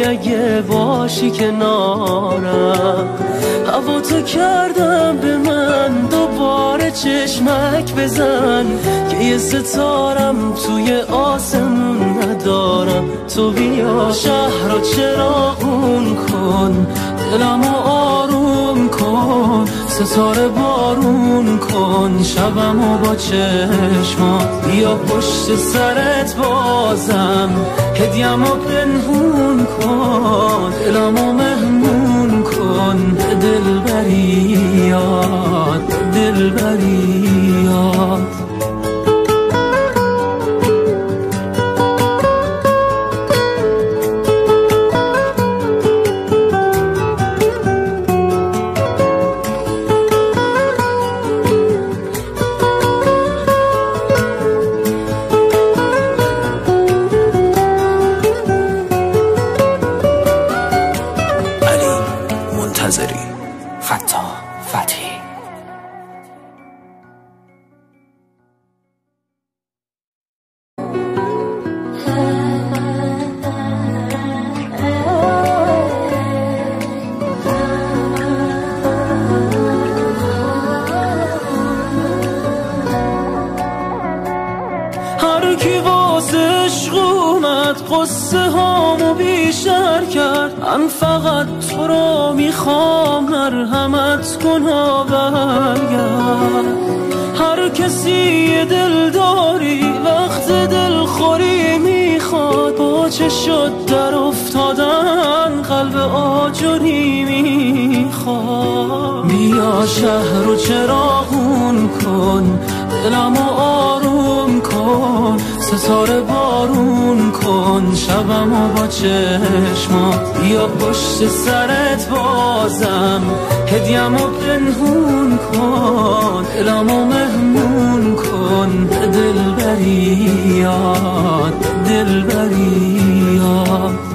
اگه باشی کنارم. هوا تو کردم به من دوباره چشمک بزن که یه ستارم توی آسمون ندارم. تو بیا شهر رو چراغون کن، دلمو آروم کن، ستاره بارون کن شبمو با چشمات. بیا پشت سرت بازم هدیه‌مو پنهون کن، دلمو مهمون کن به دلبریات، به دلبریات. فتاح فتحی. هر کی واسه عشق اومد قصه هامو بیشتر کرد. من فقط تو رو میخوام مرحمت کن و برگرد. هر کسی دل داری وقت دلخوری میخواد، با چه شد در افتادن قلب آجری میخواد. بیا شهر رو چراغون کن، دلمو آروم کن، ستاره بارون کن شبمو با چشمات. بیا پشت سرت بازم هدیه‌مو پنهون کن، دلمو مهمون کن به دلبریات، به دلبریات.